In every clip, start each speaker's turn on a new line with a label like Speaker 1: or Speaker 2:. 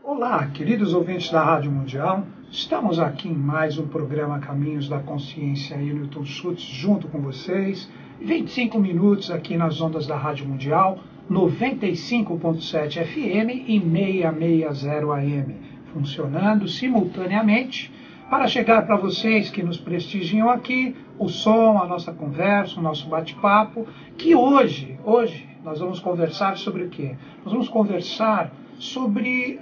Speaker 1: Olá, queridos ouvintes da Rádio Mundial. Estamos aqui em mais um programa Caminhos da Consciência e Newton Schultz junto com vocês. 25 minutos aqui nas ondas da Rádio Mundial, 95.7 FM e 660 AM, funcionando simultaneamente para chegar para vocês que nos prestigiam aqui o som, a nossa conversa, o nosso bate-papo, que hoje nós vamos conversar sobre o quê? Nós vamos conversar sobre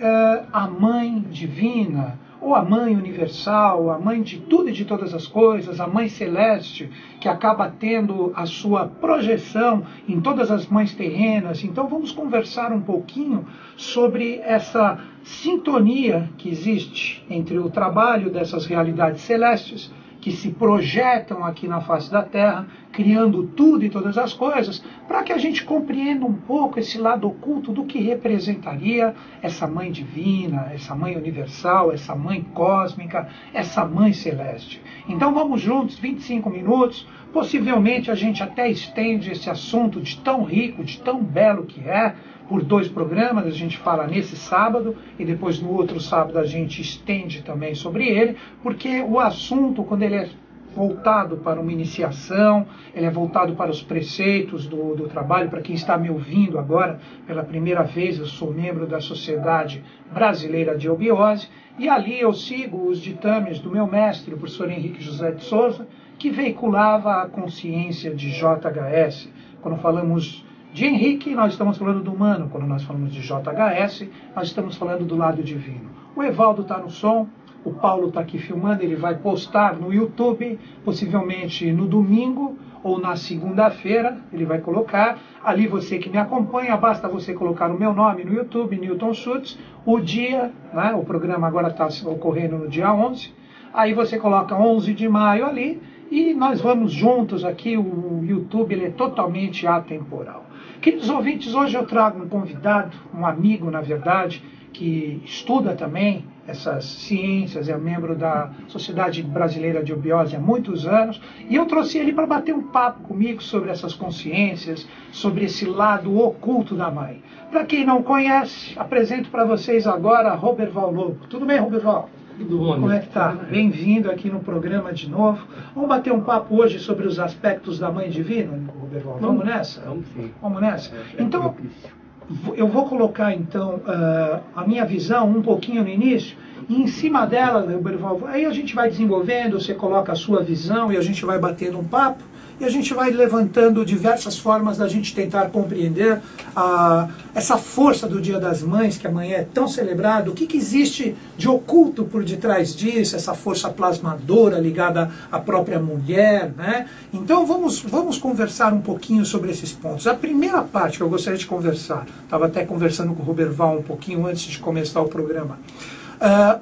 Speaker 1: a Mãe Divina, ou a Mãe Universal, a Mãe de tudo e de todas as coisas, a Mãe Celeste, que acaba tendo a sua projeção em todas as mães terrenas. Então vamos conversar um pouquinho sobre essa sintonia que existe entre o trabalho dessas realidades celestes, que se projetam aqui na face da Terra, criando tudo e todas as coisas, para que a gente compreenda um pouco esse lado oculto do que representaria essa Mãe Divina, essa Mãe Universal, essa Mãe Cósmica, essa Mãe Celeste. Então vamos juntos, 25 minutos, possivelmente a gente até estende esse assunto de tão rico, de tão belo que é, por 2 programas. A gente fala nesse sábado e depois no outro sábado a gente estende também sobre ele, porque o assunto, quando ele é voltado para uma iniciação, ele é voltado para os preceitos do trabalho. Para quem está me ouvindo agora pela primeira vez, eu sou membro da Sociedade Brasileira de Obiose, e ali eu sigo os ditames do meu mestre, o professor Henrique José de Souza, que veiculava a consciência de JHS. Quando falamos de Henrique, nós estamos falando do humano. Quando nós falamos de JHS, nós estamos falando do lado divino. O Evaldo está no som, o Paulo está aqui filmando, ele vai postar no YouTube, possivelmente no domingo ou na segunda-feira, ele vai colocar. Ali você que me acompanha, basta você colocar o meu nome no YouTube, Newton Schultz, o dia, né, o programa agora está ocorrendo no dia 11, aí você coloca 11 de maio ali, e nós vamos juntos aqui. O YouTube ele é totalmente atemporal. Queridos ouvintes, hoje eu trago um convidado, um amigo, na verdade, que estuda também essas ciências, é membro da Sociedade Brasileira de Obiose há muitos anos, e eu trouxe ele para bater um papo comigo sobre essas consciências, sobre esse lado oculto da Mãe. Para quem não conhece, apresento para vocês agora Roberval Lobo. Tudo bem, Roberval?
Speaker 2: Tudo bom,
Speaker 1: como é que tá? Bem-vindo aqui no programa de novo. Vamos bater um papo hoje sobre os aspectos da Mãe Divina, Roberval? Vamos nessa?
Speaker 2: Vamos sim.
Speaker 1: Vamos nessa? Então, eu vou colocar então a minha visão um pouquinho no início, e em cima dela, Roberval, aí a gente vai desenvolvendo, você coloca a sua visão e a gente vai batendo um papo, e a gente vai levantando diversas formas da gente tentar compreender essa força do Dia das Mães, que amanhã é tão celebrado. O que existe de oculto por detrás disso, essa força plasmadora ligada à própria mulher, né? Então vamos conversar um pouquinho sobre esses pontos. A primeira parte que eu gostaria de conversar, estava até conversando com o Roberval um pouquinho antes de começar o programa.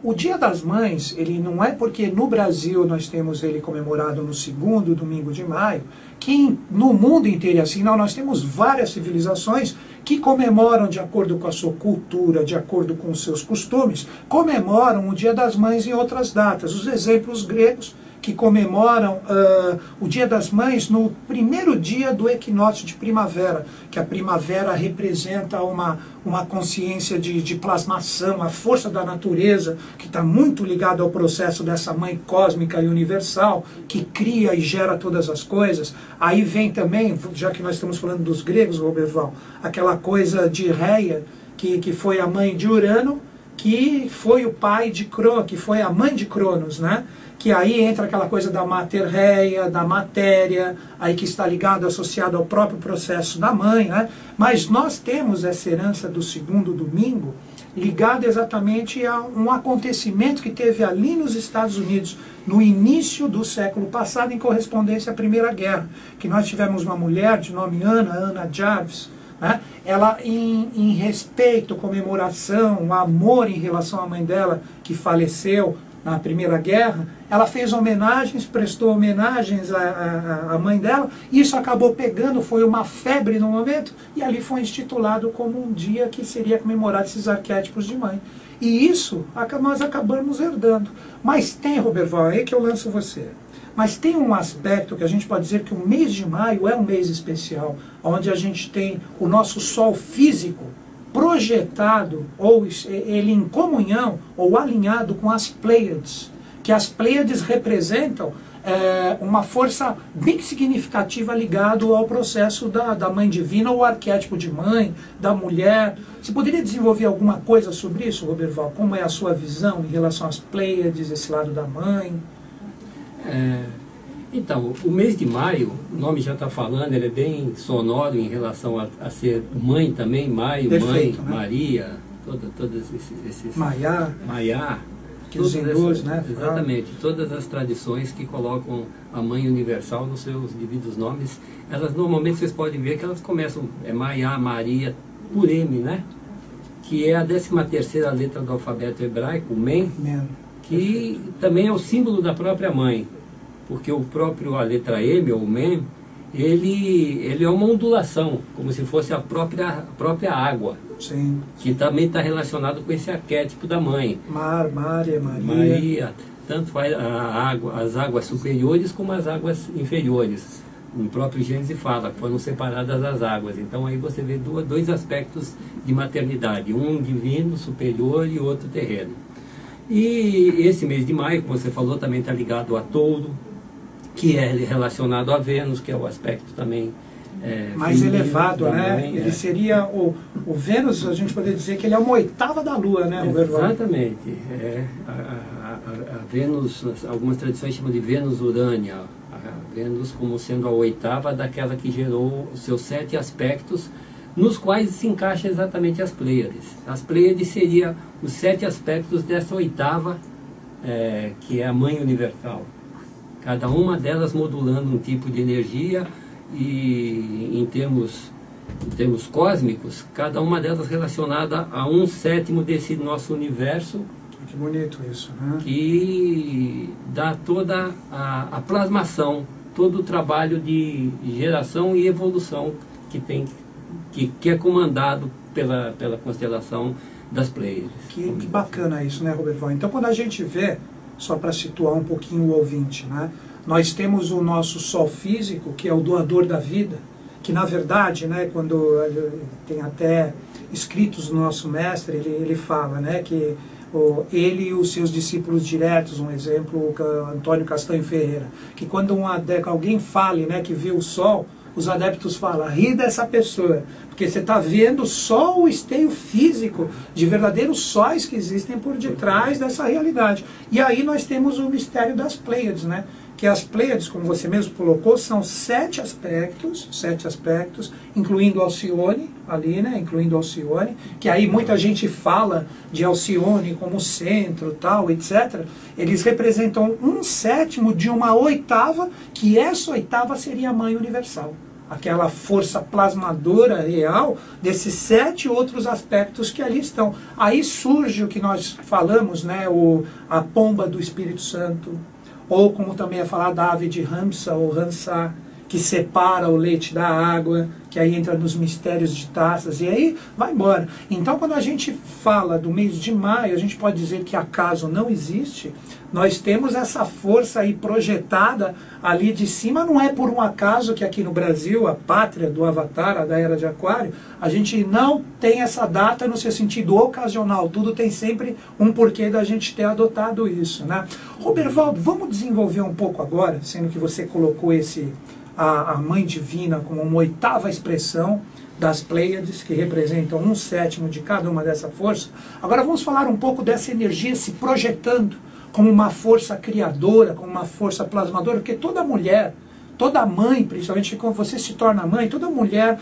Speaker 1: O Dia das Mães, ele não é porque no Brasil nós temos ele comemorado no 2º domingo de maio, que no mundo inteiro é assim. Não, nós temos várias civilizações que comemoram de acordo com a sua cultura, de acordo com os seus costumes, comemoram o Dia das Mães em outras datas. Os exemplos gregos, que comemoram o Dia das Mães no primeiro dia do equinócio de primavera, que a primavera representa uma consciência de plasmação, a força da natureza, que está muito ligada ao processo dessa Mãe Cósmica e Universal, que cria e gera todas as coisas. Aí vem também, já que nós estamos falando dos gregos, Roberval, aquela coisa de Reia, que foi a mãe de Urano, que foi o pai de Cronos, que foi a mãe de Cronos, né? Que aí entra aquela coisa da mater Reia, da matéria, aí que está ligado, associado ao próprio processo da mãe, né? Mas nós temos essa herança do 2º domingo ligada exatamente a um acontecimento que teve ali nos Estados Unidos, no início do século passado, em correspondência à Primeira Guerra, que nós tivemos uma mulher de nome Ana Jarvis, né? Ela, em respeito, comemoração, amor em relação à mãe dela, que faleceu na Primeira Guerra, ela fez homenagens, prestou homenagens à mãe dela, e isso acabou pegando, foi uma febre no momento, e ali foi instituído como um dia que seria comemorado esses arquétipos de mãe. E isso nós acabamos herdando. Mas tem, Roberval, aí que eu lanço você. Mas tem um aspecto que a gente pode dizer que o mês de maio é um mês especial, onde a gente tem o nosso sol físico projetado, ou ele em comunhão, ou alinhado com as Pleiades, que as Pleiades representam uma força bem significativa ligado ao processo da mãe divina, ou arquétipo de mãe, da mulher. Você poderia desenvolver alguma coisa sobre isso, Roberval? Como é a sua visão em relação às Pleiades, esse lado da mãe?
Speaker 2: Então, o mês de maio, o nome já está falando, ele é bem sonoro em relação a ser mãe também, maio,
Speaker 1: Perfeito,
Speaker 2: mãe,
Speaker 1: né?
Speaker 2: Maria, todos esses...
Speaker 1: Maiá. Que
Speaker 2: Todas
Speaker 1: os hindus,
Speaker 2: essas,
Speaker 1: né?
Speaker 2: Exatamente. Todas as tradições que colocam a Mãe Universal nos seus devidos nomes, elas normalmente vocês podem ver que elas começam, Maiá, Maria, por M, né? Que é a 13ª letra do alfabeto hebraico, Men, que também é o símbolo da própria mãe. Porque o próprio, a letra M, ou Men, ele é uma ondulação, como se fosse a própria água.
Speaker 1: Sim.
Speaker 2: Que também está relacionado com esse arquétipo da mãe.
Speaker 1: Maria.
Speaker 2: Maria, tanto faz as águas superiores como as águas inferiores. No próprio Gênesis fala, foram separadas as águas. Então aí você vê dois aspectos de maternidade, um divino, superior, e outro terreno. E esse mês de maio, como você falou, também está ligado a Touro, que é relacionado a Vênus, que é o aspecto também
Speaker 1: mais elevado, né?
Speaker 2: Mãe,
Speaker 1: ele seria o Vênus, a gente poderia dizer que ele é uma oitava da Lua, né?
Speaker 2: Exatamente. A Vênus, algumas tradições chamam de Vênus Urânia, a Vênus como sendo a oitava daquela que gerou os seus 7 aspectos, nos quais se encaixa exatamente as Pleiades. As Pleiades seriam os 7 aspectos dessa oitava, que é a Mãe Universal. Cada uma delas modulando um tipo de energia, e em termos cósmicos, cada uma delas relacionada a 1/7 desse nosso universo.
Speaker 1: Que bonito isso, né?
Speaker 2: Que dá toda a plasmação, todo o trabalho de geração e evolução que é comandado pela constelação das Pleiades.
Speaker 1: Que bacana isso, né, Roberval? Então, quando a gente vê, só para situar um pouquinho o ouvinte, né? Nós temos o nosso Sol físico, que é o doador da vida, que na verdade, né, quando tem até escritos no nosso mestre, ele fala, né, que ele e os seus discípulos diretos, um exemplo, o Antônio Castanho Ferreira, que quando alguém fale, né, que vê o Sol, os adeptos falam, ri dessa pessoa, porque você está vendo só o esteio físico de verdadeiros sóis que existem por detrás dessa realidade. E aí nós temos o mistério das Pleiades, né? Que as Pleiades, como você mesmo colocou, são 7 aspectos, incluindo Alcione, ali, né? Incluindo Alcione, que aí muita gente fala de Alcione como centro, tal, etc. Eles representam 1/7 de uma oitava, que essa oitava seria a Mãe Universal. Aquela força plasmadora real desses 7 outros aspectos que ali estão. Aí surge o que nós falamos, né? A pomba do Espírito Santo, ou como também é falado da ave de Ramsa ou Ramsar, que separa o leite da água, que aí entra nos mistérios de taças, e aí vai embora. Então, quando a gente fala do mês de maio, a gente pode dizer que acaso não existe. Nós temos essa força aí projetada ali de cima. Não é por um acaso que aqui no Brasil, a pátria do Avatar, a da Era de Aquário, a gente não tem essa data no seu sentido ocasional. Tudo tem sempre um porquê da gente ter adotado isso, né? Roberval, vamos desenvolver um pouco agora, sendo que você colocou a Mãe Divina como uma oitava expressão das Pleiades, que representam 1/7 de cada uma dessa força. Agora vamos falar um pouco dessa energia se projetando como uma força criadora, como uma força plasmadora, porque toda mulher, toda mãe, principalmente quando você se torna mãe, toda mulher,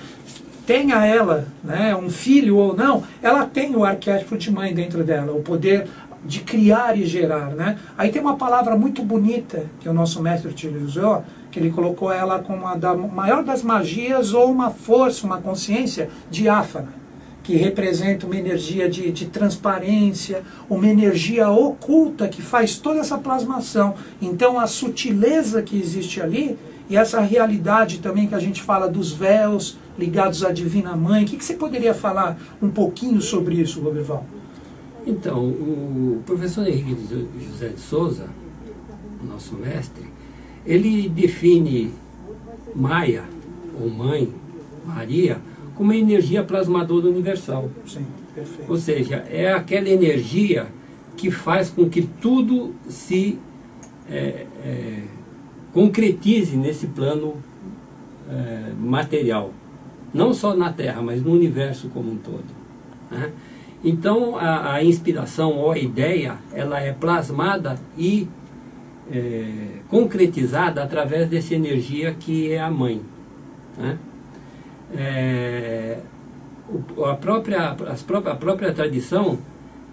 Speaker 1: tenha ela, né, um filho ou não, ela tem o arquétipo de mãe dentro dela, o poder de criar e gerar, né? Aí tem uma palavra muito bonita que o nosso mestre utilizou, que ele colocou ela como a maior das magias, ou uma força, uma consciência diáfana, que representa uma energia de transparência, uma energia oculta que faz toda essa plasmação. Então a sutileza que existe ali, e essa realidade também que a gente fala dos véus ligados à Divina Mãe, o que você poderia falar um pouquinho sobre isso, Roberval?
Speaker 2: Então, o professor Henrique José de Souza, nosso mestre, ele define Maia, ou Mãe, Maria, como a energia plasmadora universal.
Speaker 1: Sim, perfeito.
Speaker 2: Ou seja, é aquela energia que faz com que tudo se concretize nesse plano material. Não só na Terra, mas no universo como um todo, né? Então, a inspiração ou a ideia, ela é plasmada e concretizada através dessa energia que é a mãe, né? A própria tradição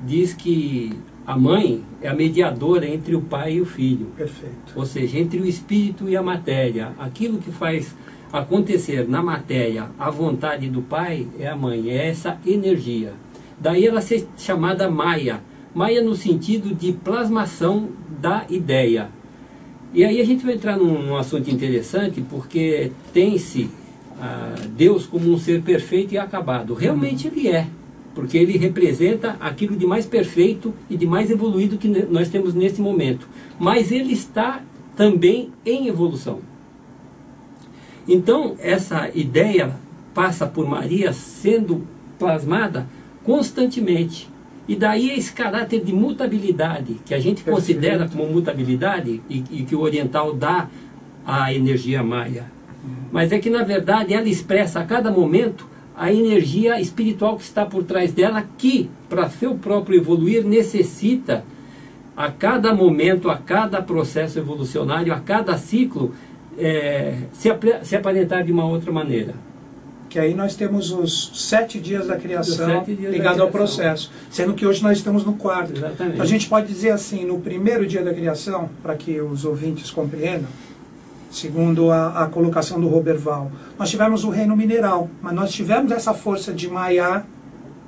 Speaker 2: diz que a mãe é a mediadora entre o pai e o filho.
Speaker 1: Perfeito.
Speaker 2: Ou seja, entre o espírito e a matéria. Aquilo que faz acontecer na matéria a vontade do pai é a mãe, é essa energia. Daí ela ser chamada Maya. Maya no sentido de plasmação da ideia. E aí a gente vai entrar num assunto interessante, porque tem-se Deus como um ser perfeito e acabado. Realmente ele é, porque ele representa aquilo de mais perfeito e de mais evoluído que nós temos nesse momento. Mas ele está também em evolução. Então essa ideia passa por Maria sendo plasmada constantemente. E daí esse caráter de mutabilidade, que a gente considera como mutabilidade e que o oriental dá à energia Maya. Mas é que na verdade ela expressa a cada momento a energia espiritual que está por trás dela, que para seu próprio evoluir necessita a cada momento, a cada processo evolucionário, a cada ciclo, se aparentar de uma outra maneira.
Speaker 1: Que aí nós temos os 7 dias da criação ligado ao processo, sendo que hoje nós estamos no 4º.
Speaker 2: Exatamente.
Speaker 1: Então a gente pode dizer assim, no primeiro dia da criação, para que os ouvintes compreendam, segundo a colocação do Roberval, nós tivemos o reino mineral, mas nós tivemos essa força de Maya,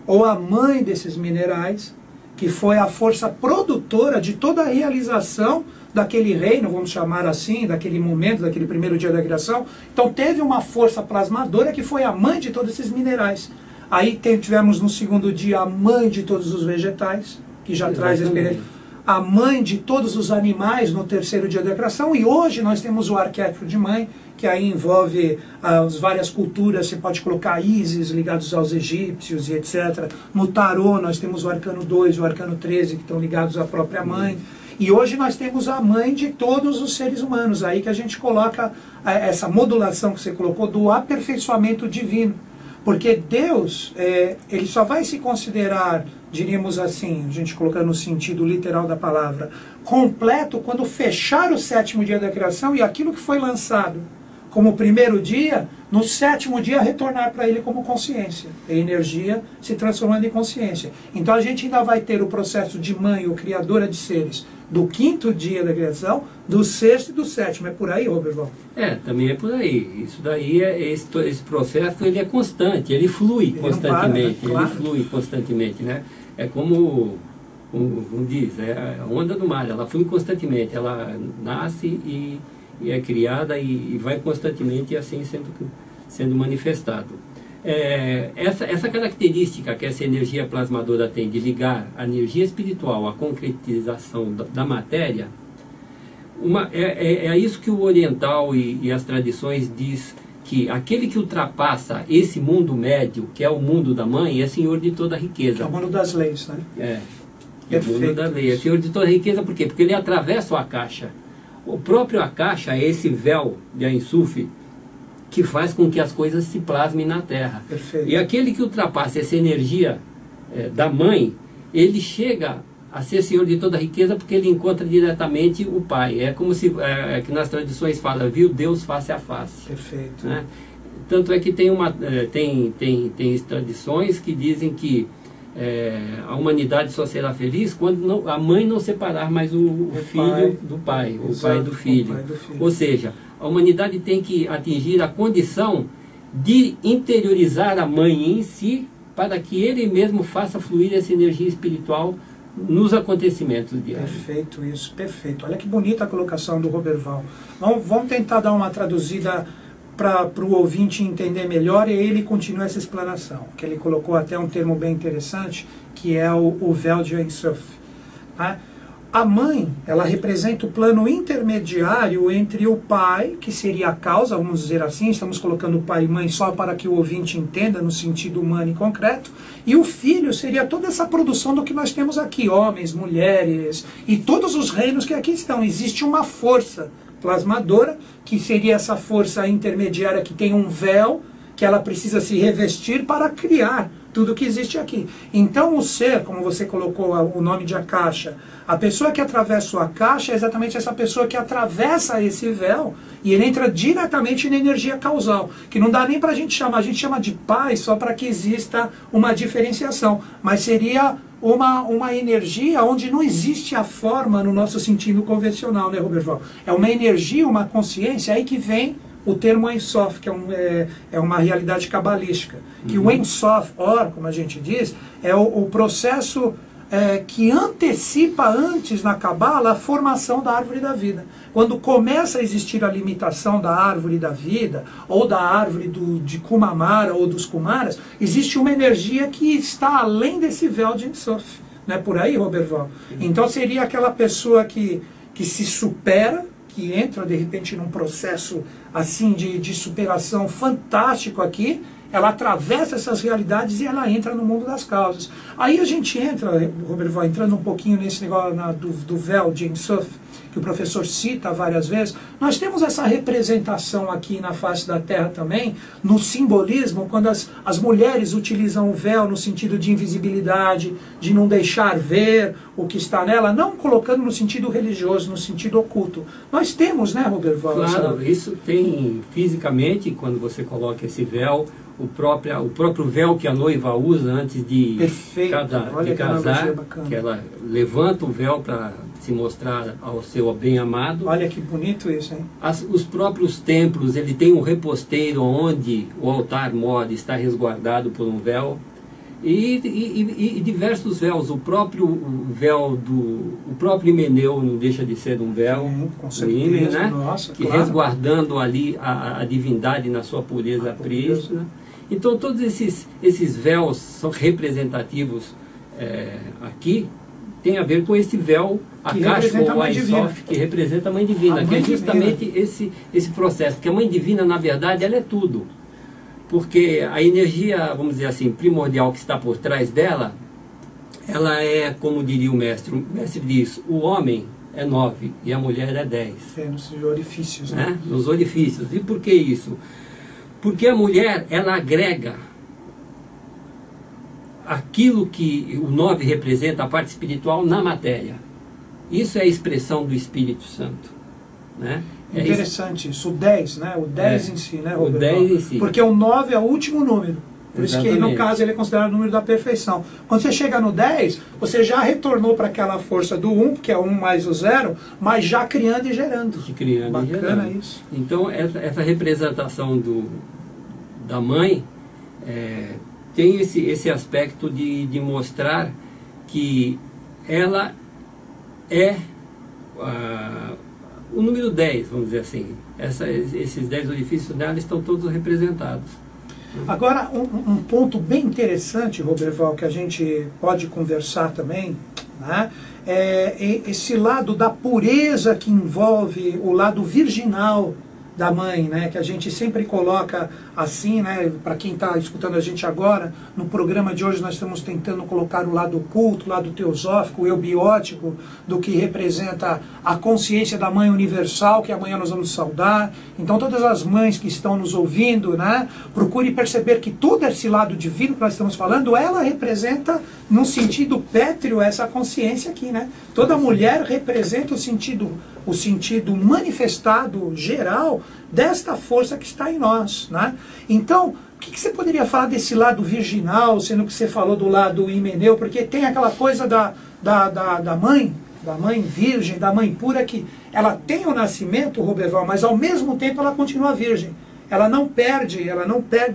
Speaker 1: ou a mãe desses minerais, que foi a força produtora de toda a realização daquele reino, vamos chamar assim, daquele momento, daquele primeiro dia da criação. Então teve uma força plasmadora que foi a mãe de todos esses minerais. Aí tivemos no segundo dia a mãe de todos os vegetais, que já traz a experiência. A mãe de todos os animais no terceiro dia da criação, e hoje nós temos o arquétipo de mãe, que aí envolve as várias culturas. Você pode colocar Ísis ligados aos egípcios e etc. No tarô nós temos o arcano 2 e o arcano 13, que estão ligados à própria mãe. E hoje nós temos a mãe de todos os seres humanos, aí que a gente coloca essa modulação que você colocou do aperfeiçoamento divino. Porque Deus, ele só vai se considerar, diríamos assim, a gente colocando no sentido literal da palavra, completo quando fechar o 7º dia da criação e aquilo que foi lançado como primeiro dia, no 7º dia retornar para ele como consciência. A energia se transformando em consciência. Então a gente ainda vai ter o processo de mãe ou criadora de seres do 5º dia da criação, do 6º e do 7º. É por aí, Roberval?
Speaker 2: Também é por aí. Isso daí, esse processo, ele é constante, ele flui constantemente. Para, né? Claro. Ele flui constantemente, né? É como diz, a onda do mar, ela flui constantemente, ela nasce e é criada e vai constantemente assim sendo manifestado. Essa característica que essa energia plasmadora tem de ligar a energia espiritual à concretização da matéria, é isso que o oriental e as tradições diz, que aquele que ultrapassa esse mundo médio, que é o mundo da mãe, é senhor de toda a riqueza.
Speaker 1: Que é o mundo das leis, né?
Speaker 2: É o mundo da lei, é senhor de toda a riqueza. Por quê? Porque ele atravessa o Akasha. O próprio Akasha é esse véu de Ain-Suf que faz com que as coisas se plasmem na Terra.
Speaker 1: Perfeito.
Speaker 2: E aquele que ultrapassa essa energia da mãe, ele chega a ser senhor de toda a riqueza porque ele encontra diretamente o Pai. É como se, que nas tradições fala, viu Deus face a face.
Speaker 1: Perfeito.
Speaker 2: Né? Tanto é que tem tradições que dizem que a humanidade só será feliz quando a mãe não separar mais o filho do pai, o pai do filho. Ou seja, a humanidade tem que atingir a condição de interiorizar a mãe em si, para que ele mesmo faça fluir essa energia espiritual nos acontecimentos diários.
Speaker 1: Perfeito isso, perfeito. Olha que bonita a colocação do Roberval. Vamos tentar dar uma traduzida para o ouvinte entender melhor, e ele continua essa explanação, que ele colocou até um termo bem interessante, que é o véu de Ain-Suf. Né? a mãe, ela representa o plano intermediário entre o pai, que seria a causa, vamos dizer assim, estamos colocando pai e mãe só para que o ouvinte entenda no sentido humano e concreto, e o filho seria toda essa produção do que nós temos aqui, homens, mulheres, e todos os reinos que aqui estão. Existe uma força plasmadora, que seria essa força intermediária que tem um véu, que ela precisa se revestir para criar tudo que existe aqui. Então o ser, como você colocou o nome de Akasha, a pessoa que atravessa o Akasha é exatamente essa pessoa que atravessa esse véu e ele entra diretamente na energia causal, que não dá nem para a gente chama de pai só para que exista uma diferenciação, mas seria uma energia onde não existe a forma no nosso sentido convencional, né, Roberval? É uma energia, uma consciência, aí que vem o termo Ein Sof, que é uma realidade cabalística. Que o Ein Sof, Or, como a gente diz, é o processo que antecipa antes na Cabala a formação da árvore da vida. Quando começa a existir a limitação da árvore da vida, ou da árvore de Kumamara ou dos Kumaras, existe uma energia que está além desse véu de Ein Sof. Não é por aí, Roberval? Então seria aquela pessoa que se supera, que entra de repente num processo assim de superação fantástico aqui, ela atravessa essas realidades e ela entra no mundo das causas. Aí a gente entra, Roberto, vai entrando um pouquinho nesse negócio do véu de Ein Sof, que o professor cita várias vezes. Nós temos essa representação aqui na face da Terra também, no simbolismo, quando as mulheres utilizam o véu no sentido de invisibilidade, de não deixar ver o que está nela, não colocando no sentido religioso, no sentido oculto. Nós temos, né, Roberto?
Speaker 2: Claro, isso tem fisicamente, quando você coloca esse véu, o próprio véu que a noiva usa antes de casar, que ela levanta o véu para se mostrar ao seu bem-amado.
Speaker 1: Olha que bonito isso, hein?
Speaker 2: Os próprios templos, ele tem um reposteiro onde o altar mor está resguardado por um véu. E diversos véus, o próprio Himeneu não deixa de ser um véu,
Speaker 1: sim, com certeza,
Speaker 2: né?
Speaker 1: Nossa,
Speaker 2: que
Speaker 1: claro.
Speaker 2: Resguardando ali a divindade na sua pureza prístina. Então todos esses véus são representativos aqui, tem a ver com esse véu Akasha ou Ein Sof, que representa a Mãe Divina, que é justamente esse processo, porque a Mãe Divina, na verdade, ela é tudo. Porque a energia, vamos dizer assim, primordial que está por trás dela, ela é, como diria o mestre diz, o homem é 9 e a mulher é 10.
Speaker 1: Nos orifícios, né?
Speaker 2: Nos orifícios. E por que isso? Porque a mulher, ela agrega aquilo que o 9 representa, a parte espiritual, na matéria. Isso é a expressão do Espírito Santo, né?
Speaker 1: Interessante isso, o 10, né? O 10 em si, né, Roberto?
Speaker 2: O 10 em si.
Speaker 1: Porque o 9 é o último número. Por isso que, no caso, ele é considerado o número da perfeição. Quando você chega no 10, você já retornou para aquela força do 1, que é 1 mais o 0, mas já criando e gerando. Bacana isso.
Speaker 2: Então, essa representação da mãe tem esse aspecto de mostrar que ela é o número 10, vamos dizer assim. Esses 10 orifícios dela estão todos representados.
Speaker 1: Agora, um ponto bem interessante, Roberval, que a gente pode conversar também, né, é esse lado da pureza que envolve o lado virginal da mãe, né, que a gente sempre coloca assim, né, para quem está escutando a gente agora, no programa de hoje nós estamos tentando colocar o lado oculto, o lado teosófico, o eubiótico, do que representa a consciência da mãe universal, que amanhã nós vamos saudar. Então todas as mães que estão nos ouvindo, né, procure perceber que todo esse lado divino que nós estamos falando, ela representa, num sentido pétreo, essa consciência aqui, né? Toda mulher representa o sentido manifestado geral desta força que está em nós, né? Então, o que você poderia falar desse lado virginal, sendo que você falou do lado himeneu, porque tem aquela coisa da mãe virgem, da mãe pura, que ela tem o nascimento, Roberval, mas ao mesmo tempo ela continua virgem. Ela não perde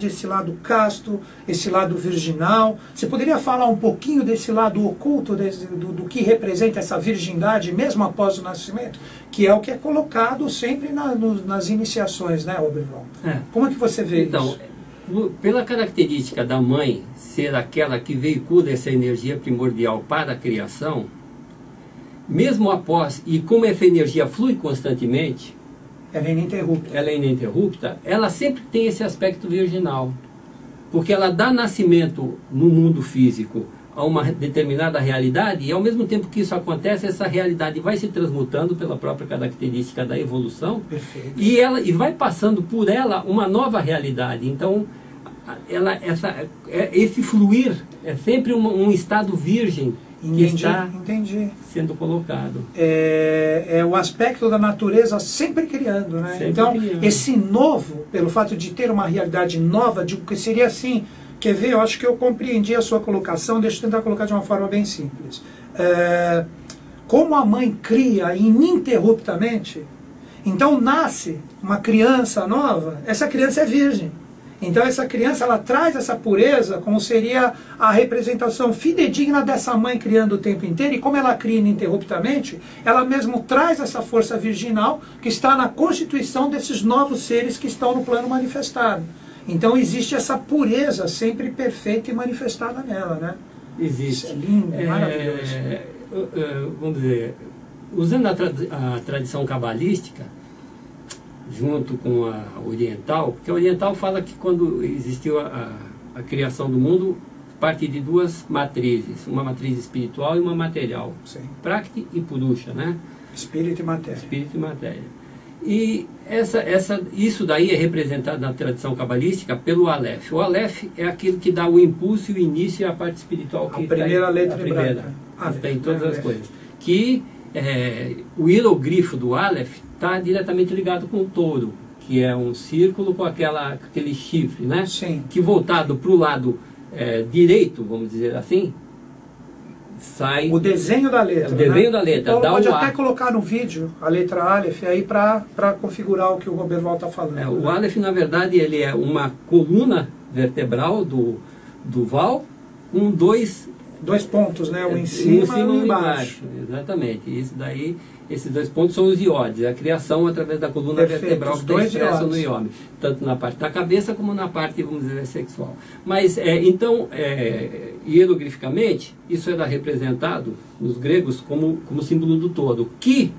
Speaker 1: esse lado casto, esse lado virginal. Você poderia falar um pouquinho desse lado oculto, do que representa essa virgindade, mesmo após o nascimento? Que é o que é colocado sempre nas iniciações, né, Roberval? Como é que você vê isso?
Speaker 2: Então, pela característica da mãe ser aquela que veicula essa energia primordial para a criação, mesmo após, e como essa energia flui constantemente,
Speaker 1: ela é ininterrupta,
Speaker 2: ela sempre tem esse aspecto virginal. Porque ela dá nascimento no mundo físico a uma determinada realidade, e ao mesmo tempo que isso acontece, essa realidade vai se transmutando pela própria característica da evolução.
Speaker 1: Perfeito.
Speaker 2: E vai passando por ela uma nova realidade. Então, esse fluir é sempre um estado virgem que está sendo colocado.
Speaker 1: É o aspecto da natureza sempre criando, né?
Speaker 2: Sempre
Speaker 1: então,
Speaker 2: criando.
Speaker 1: Esse novo, pelo fato de ter uma realidade nova, de que seria assim, quer ver, eu acho que eu compreendi a sua colocação, deixa eu tentar colocar de uma forma bem simples. Como a mãe cria ininterruptamente, então nasce uma criança nova, essa criança é virgem. Então essa criança, ela traz essa pureza, como seria a representação fidedigna dessa mãe criando o tempo inteiro, e como ela cria ininterruptamente, ela mesmo traz essa força virginal que está na constituição desses novos seres que estão no plano manifestado. Então existe essa pureza sempre perfeita e manifestada nela, né?
Speaker 2: Existe.
Speaker 1: Isso é lindo, maravilhoso.
Speaker 2: Vamos dizer, usando a tradição cabalística, junto com a oriental, porque a oriental fala que quando existiu a criação do mundo, parte de duas matrizes, uma matriz espiritual e uma material.
Speaker 1: Sim.
Speaker 2: Prakriti e Purusha, né?
Speaker 1: Espírito e matéria.
Speaker 2: Espírito e matéria. E isso daí é representado na tradição cabalística pelo Aleph. O Aleph é aquilo que dá o impulso e o início à parte espiritual.
Speaker 1: A primeira letra
Speaker 2: hebraica. Tem todas as coisas. Que o hierogrifo do Aleph está diretamente ligado com o touro, que é um círculo com aquele chifre, né?
Speaker 1: Sim.
Speaker 2: Que voltado para o lado direito, vamos dizer assim, sai...
Speaker 1: O desenho da letra.
Speaker 2: O desenho,
Speaker 1: né?
Speaker 2: da letra.
Speaker 1: Então
Speaker 2: dá
Speaker 1: pode
Speaker 2: o
Speaker 1: até
Speaker 2: ar.
Speaker 1: colocar no vídeo a letra Aleph aí para configurar o que o Roberval está falando.
Speaker 2: O Aleph, na verdade, ele é uma coluna vertebral do Val com dois
Speaker 1: pontos, né? Um em cima e um embaixo.
Speaker 2: Exatamente. Isso daí, esses dois pontos são os iódes. É a criação através da coluna vertebral que está expressa no iome. Tanto na parte da cabeça como na parte, vamos dizer, sexual. Mas, então, hieroglificamente, isso era representado nos gregos como símbolo do todo, que,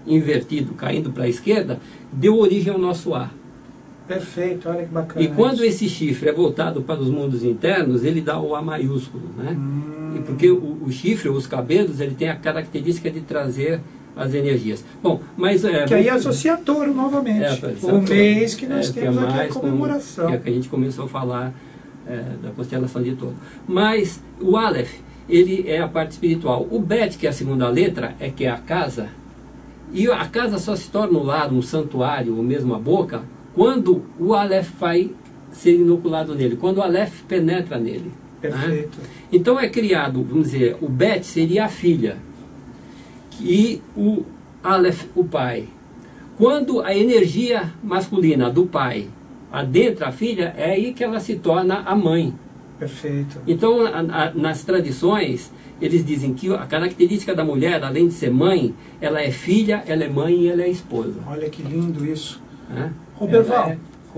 Speaker 2: invertido, caindo para a esquerda, deu origem ao nosso ar.
Speaker 1: Perfeito, olha que bacana.
Speaker 2: E quando esse chifre é voltado para os mundos internos, ele dá o A maiúsculo, né? E porque o chifre, os cabelos, ele tem a característica de trazer as energias. Bom, mas...
Speaker 1: que aí associa touro novamente. O mês que nós temos aqui a comemoração.
Speaker 2: Que a gente começou a falar da constelação de touro. Mas o Aleph, ele é a parte espiritual. O Bet, que é a segunda letra, que é a casa. E a casa só se torna um lar, um santuário, ou mesmo a boca, quando o Aleph vai ser inoculado nele, quando o Aleph penetra nele.
Speaker 1: Perfeito.
Speaker 2: Né? Então é criado, vamos dizer, o Bet seria a filha, e o Aleph, o pai. Quando a energia masculina do pai adentra a filha, é aí que ela se torna a mãe.
Speaker 1: Perfeito.
Speaker 2: Então, nas tradições, eles dizem que a característica da mulher, além de ser mãe, ela é filha, ela é mãe e ela é esposa.
Speaker 1: Olha que lindo isso.
Speaker 2: Roberval,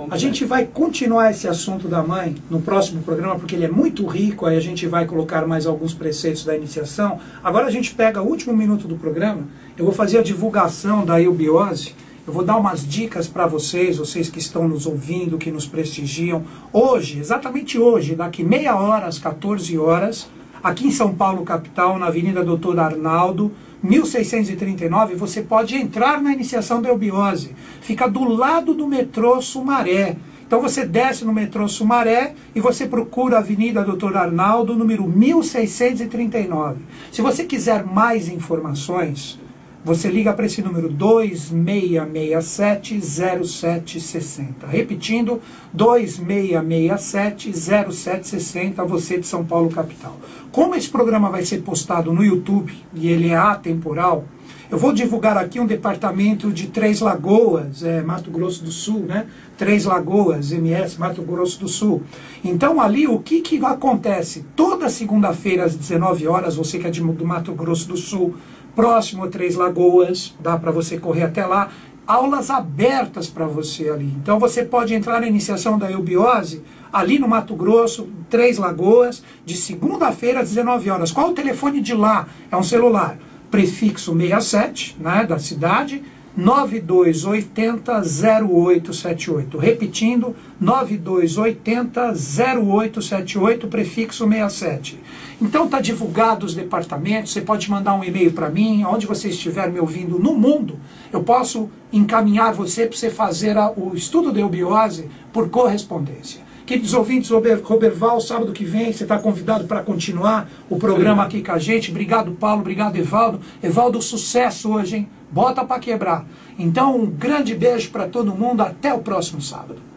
Speaker 1: a gente vai continuar esse assunto da mãe no próximo programa, porque ele é muito rico, aí a gente vai colocar mais alguns preceitos da iniciação. Agora a gente pega o último minuto do programa, eu vou fazer a divulgação da eubiose, eu vou dar umas dicas para vocês que estão nos ouvindo, que nos prestigiam. Hoje, exatamente hoje, daqui meia hora às 14 horas, aqui em São Paulo, capital, na Avenida Doutor Arnaldo, 1639, você pode entrar na iniciação da eubiose. Fica do lado do metrô Sumaré. Então você desce no metrô Sumaré e você procura a Avenida Doutor Arnaldo, número 1639. Se você quiser mais informações, você liga para esse número 2667-0760. Repetindo, 2667-0760, você de São Paulo, capital. Como esse programa vai ser postado no YouTube, e ele é atemporal, eu vou divulgar aqui um departamento de Três Lagoas, Mato Grosso do Sul, né? Três Lagoas, MS, Mato Grosso do Sul. Então ali, o que acontece? Toda segunda-feira às 19 horas, você que é do Mato Grosso do Sul, próximo a Três Lagoas, dá para você correr até lá, aulas abertas para você ali. Então você pode entrar na iniciação da eubiose, ali no Mato Grosso, Três Lagoas, de segunda-feira às 19 horas. Qual o telefone de lá? É um celular. prefixo 67, né, da cidade, 9280-0878. Repetindo, 9280-0878, prefixo 67. Então está divulgado os departamentos, você pode mandar um e-mail para mim, onde você estiver me ouvindo no mundo, eu posso encaminhar você para você fazer o estudo de eubiose por correspondência. Queridos ouvintes, Roberval, sábado que vem, você está convidado para continuar o programa aqui com a gente. Obrigado, Paulo, obrigado, Evaldo. Evaldo, sucesso hoje, hein? Bota para quebrar. Então, um grande beijo para todo mundo, até o próximo sábado.